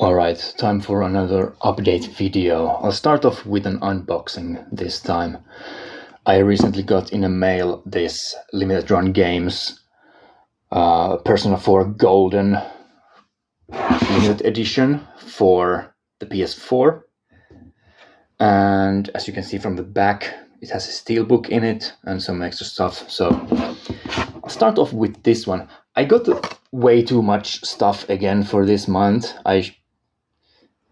Alright, time for another update video. I'll start off with an unboxing this time. I recently got in a mail this Limited Run Games Persona 4 Golden Limited Edition for the PS4. And as you can see from the back, it has a steelbook in it and some extra stuff. So I'll start off with this one. I got way too much stuff again for this month. I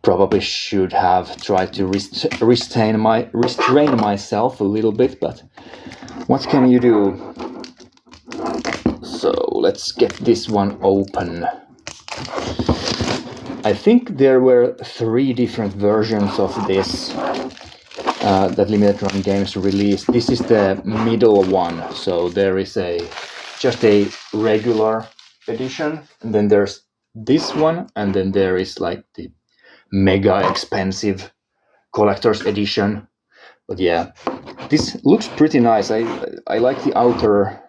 probably should have tried to restrain myself a little bit, but what can you do? So let's get this one open. I think there were 3 different versions of this that Limited Run Games released. This is the middle one, so there is just a regular edition, and then there's this one, and then there is like the mega expensive collector's edition. But yeah, this looks pretty nice. I like the outer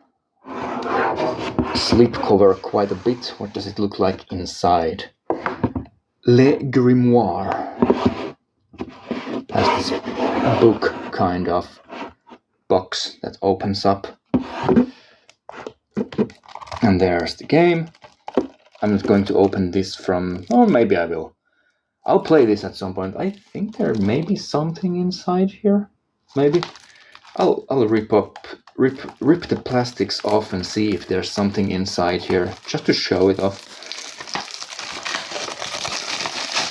slip cover quite a bit. What does it look like inside? Le Grimoire has this book kind of box that opens up, and there's the game. I'm not going to open this from, or maybe I will. I'll play this at some point. I think there may be something inside here. Maybe. I'll rip the plastics off and see if there's something inside here, just to show it off.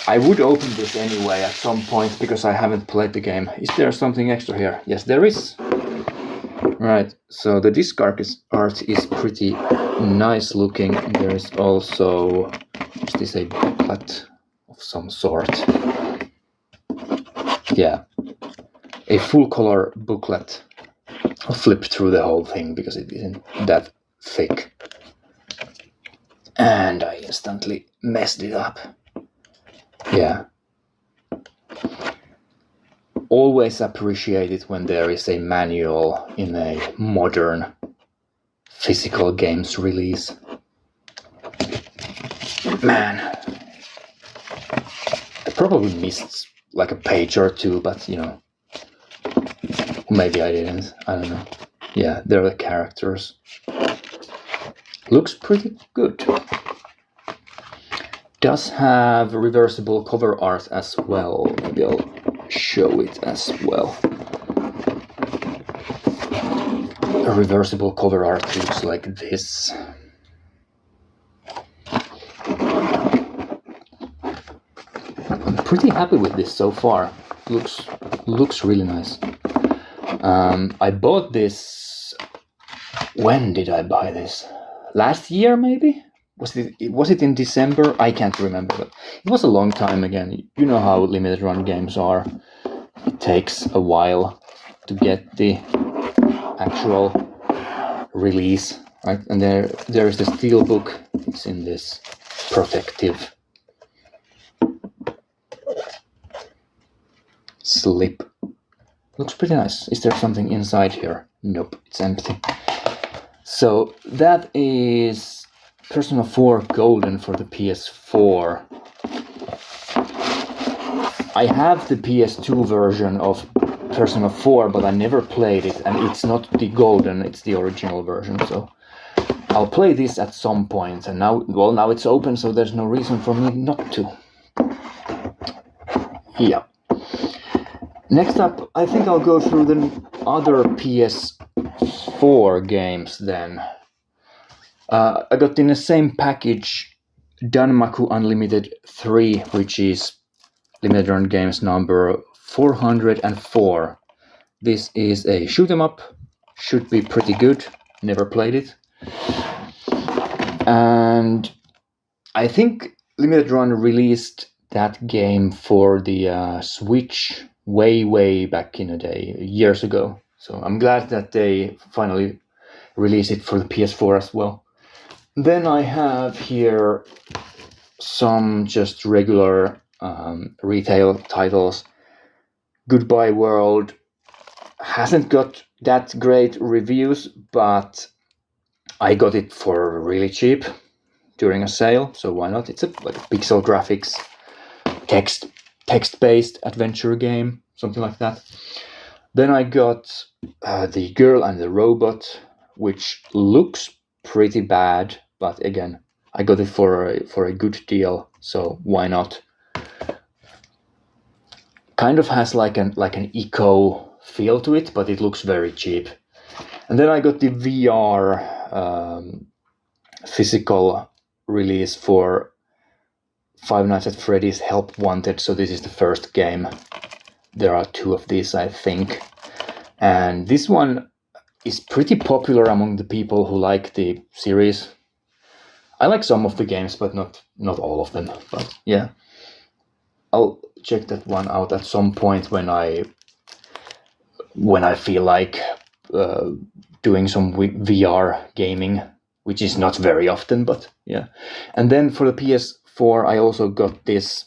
I would open this anyway at some point because I haven't played the game. Is there something extra here? Yes, there is. Right, so the disc art is pretty nice looking. There is also, is this a booklet of some sort? Yeah, a full color booklet. I'll flip through the whole thing because it isn't that thick. And I instantly messed it up. Yeah. Always appreciate it when there is a manual in a modern physical games release. Man, I probably missed like a page or two, but you know, maybe I didn't. I don't know. Yeah, there are the characters. Looks pretty good. Does have reversible cover art as well. Maybe I'll show it as well. A reversible cover art looks like this. I'm pretty happy with this so far. Looks really nice. I bought this. When did I buy this? Last year, maybe? Was it in December? I can't remember, but it was a long time again. You know how Limited Run games are. It takes a while to get the actual release, right? And there is the steelbook. It's in this protective slip. Looks pretty nice. Is there something inside here? Nope, it's empty. So that is Persona 4 Golden for the PS4. I have the PS2 version of Persona 4, but I never played it, and it's not the Golden, it's the original version, so I'll play this at some point, and now it's open, so there's no reason for me not to. Yeah. Next up, I think I'll go through the other PS4 games then. I got in the same package Danmaku Unlimited 3, which is Limited Run Games number 404. This is a shoot 'em up, should be pretty good, never played it. And I think Limited Run released that game for the Switch way back in the day, years ago. So I'm glad that they finally released it for the PS4 as well. Then I have here some just regular retail titles. Goodbye World hasn't got that great reviews, but I got it for really cheap during a sale, so why not? It's like pixel graphics text-based adventure game, something like that. Then I got The Girl and the Robot, which looks pretty bad, but again, I got it for a good deal, so why not? Kind of has like an eco feel to it, but it looks very cheap. And then I got the VR physical release for Five Nights at Freddy's Help Wanted. So this is the first game. There are 2 of these, I think. And this one is pretty popular among the people who like the series. I like some of the games, but not all of them. But yeah, I'll check that one out at some point when I feel like doing some VR gaming, which is not very often, but yeah. And then for the PS4, I also got this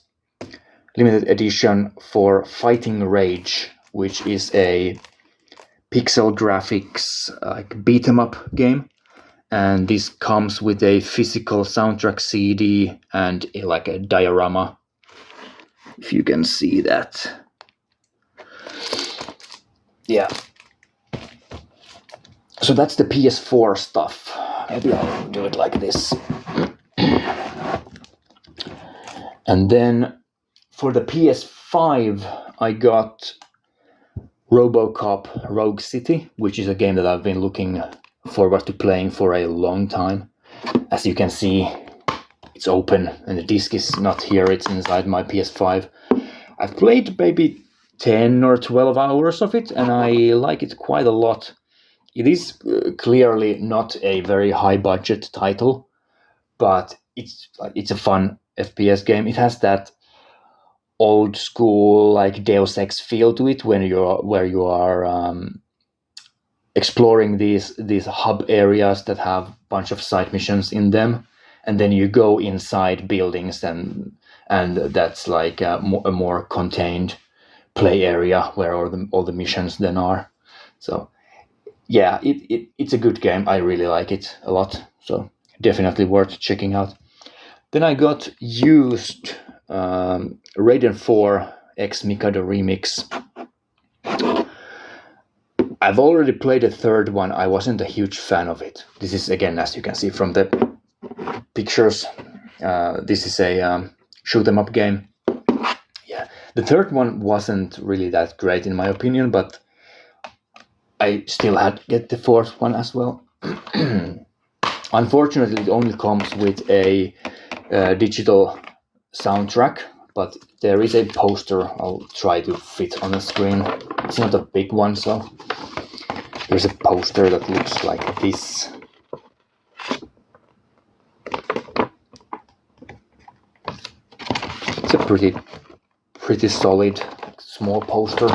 limited edition for Fighting Rage, which is a pixel graphics beat 'em up game. And this comes with a physical soundtrack CD and like a diorama, if you can see that. Yeah. So that's the PS4 stuff. Maybe I'll do it like this. And then for the PS5, I got RoboCop Rogue City, which is a game that I've been looking forward to playing for a long time. As you can see, it's open and the disc is not here, it's inside my PS5. I've played maybe 10 or 12 hours of it, and I like it quite a lot. It is clearly not a very high budget title, but it's a fun FPS game. It has that old school like Deus Ex feel to it where you are exploring these hub areas that have a bunch of side missions in them, and then you go inside buildings and that's like a more contained play area where all the missions then are. So yeah, it's a good game. I really like it a lot, so definitely worth checking out. Then I got used Raiden 4 X Mikado Remix. I've already played the third one. I wasn't a huge fan of it. This is, again, as you can see from the pictures, this is a shoot 'em up game. Yeah, the third one wasn't really that great in my opinion, but I still had to get the fourth one as well. Unfortunately, it only comes with a digital soundtrack, but there is a poster I'll try to fit on the screen. It's not a big one, so there's a poster that looks like this. It's a pretty solid small poster.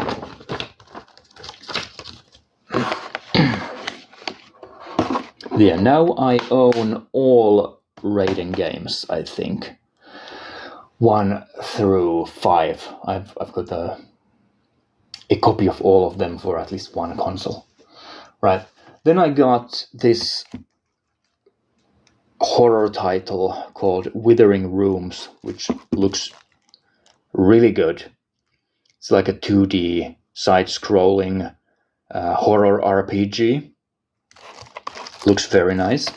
Yeah, now I own all Raiden games, I think. 1 through 5. I've got a copy of all of them for at least one console. Right. Then I got this horror title called Withering Rooms, which looks really good. It's like a 2D side-scrolling horror RPG. Looks very nice.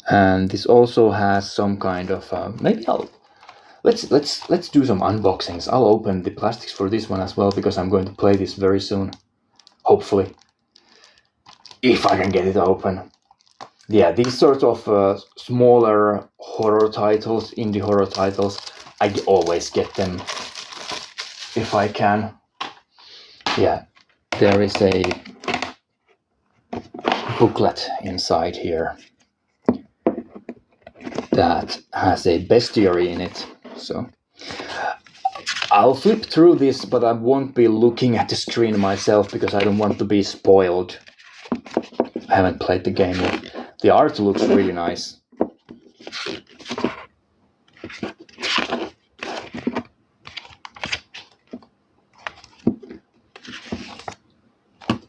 And this also has some kind of maybe let's do some unboxings. I'll open the plastics for this one as well because I'm going to play this very soon. Hopefully, if I can get it open. Yeah, these sort of smaller horror titles, indie horror titles, I always get them if I can. Yeah, there is a booklet inside here that has a bestiary in it. So I'll flip through this, but I won't be looking at the screen myself because I don't want to be spoiled. I haven't played the game yet. The art looks really nice.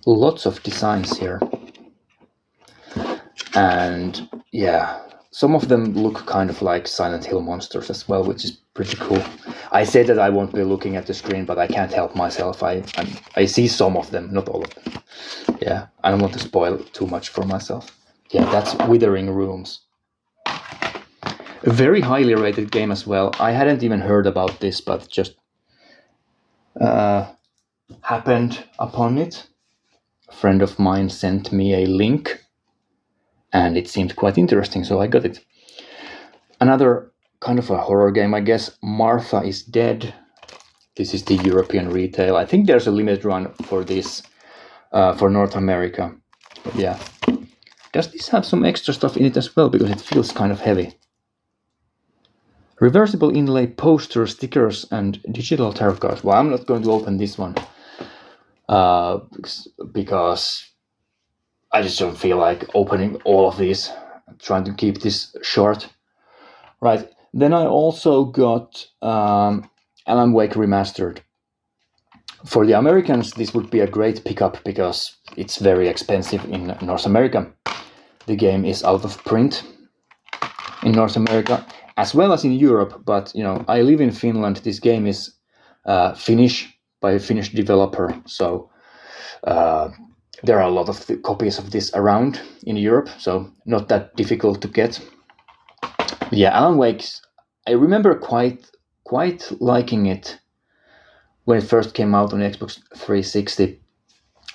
Lots of designs here. And yeah, some of them look kind of like Silent Hill monsters as well, which is pretty cool. I said that I won't be looking at the screen, but I can't help myself. I see some of them, not all of them. Yeah, I don't want to spoil too much for myself. Yeah, that's Withering Rooms. A very highly rated game as well. I hadn't even heard about this, but just happened upon it. A friend of mine sent me a link, and it seemed quite interesting, so I got it. Another kind of a horror game, I guess. Martha is Dead. This is the European retail. I think there's a limited run for this for North America. But yeah. Does this have some extra stuff in it as well? Because it feels kind of heavy. Reversible inlay posters, stickers, and digital tarot cards. Well, I'm not going to open this one. Because I just don't feel like opening all of these. I'm trying to keep this short. Right. Then I also got Alan Wake Remastered. For the Americans, this would be a great pickup because it's very expensive in North America. The game is out of print in North America as well as in Europe. But I live in Finland. This game is Finnish by a Finnish developer, so there are a lot of copies of this around in Europe, so not that difficult to get. Yeah, Alan Wake, I remember quite liking it when it first came out on Xbox 360.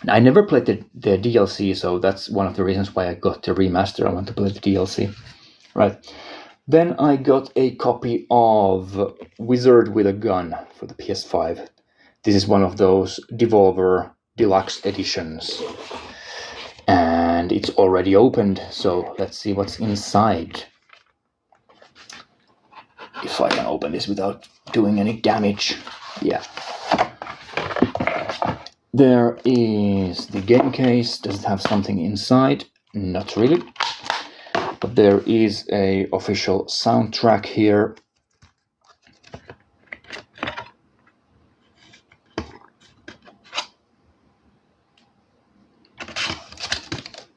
I never played the DLC, so that's one of the reasons why I got the remaster. I want to play the DLC. Right. Then I got a copy of Wizard with a Gun for the PS5. This is one of those Devolver Deluxe editions. And it's already opened, so let's see what's inside. If I can open this without doing any damage. Yeah. There is the game case. Does it have something inside? Not really. But there is a official soundtrack here.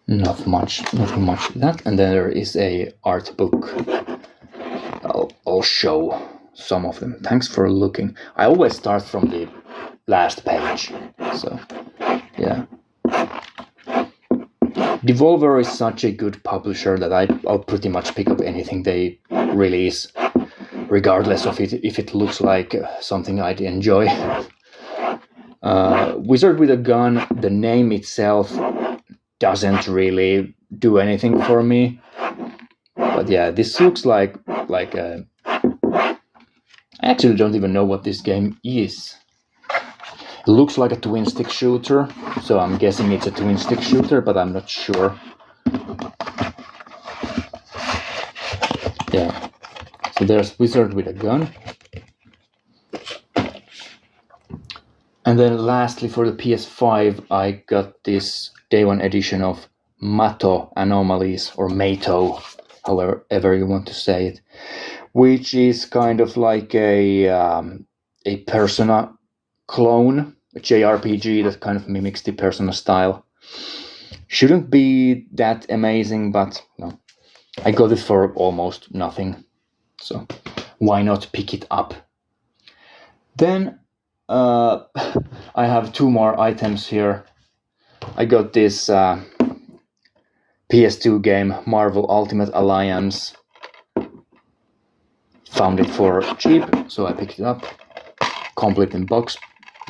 Nothing much that. And then there is a art book. I'll show some of them. Thanks for looking. I always start from the last page. So, yeah. Devolver is such a good publisher that I'll pretty much pick up anything they release, regardless of if it looks like something I'd enjoy. Wizard with a Gun, the name itself doesn't really do anything for me. But yeah, this looks like a... I actually don't even know what this game is. It looks like a twin stick shooter, so I'm guessing it's a twin stick shooter, but I'm not sure. Yeah. So there's Wizard with a Gun. And then lastly for the PS5, I got this Day 1 edition of Mato Anomalies, or Mato, however you want to say it, which is kind of like a Persona clone, a JRPG that kind of mimics the Persona style. Shouldn't be that amazing, but no, I got it for almost nothing, so why not pick it up? Then I have two more items here. I got this PS2 game, Marvel Ultimate Alliance. Found it for cheap, so I picked it up. Complete in box.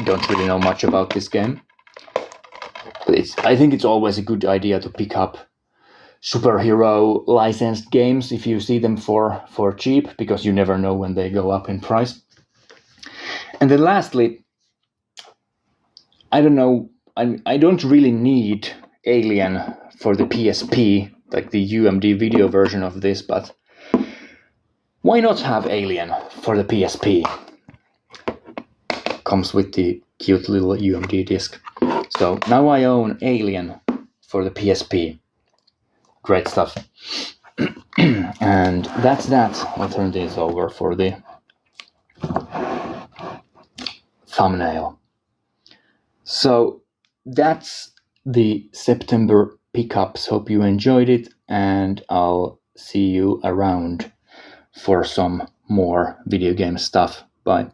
Don't really know much about this game. But I think it's always a good idea to pick up superhero licensed games if you see them for cheap, because you never know when they go up in price. And then lastly, I don't know, I don't really need Alien for the PSP, like the UMD video version of this, but why not have Alien for the PSP? Comes with the cute little UMD disc. So now I own Alien for the PSP. Great stuff. And that's that. I'll turn this over for the thumbnail. So that's the September pickups. Hope you enjoyed it, and I'll see you around for some more video game stuff. Bye.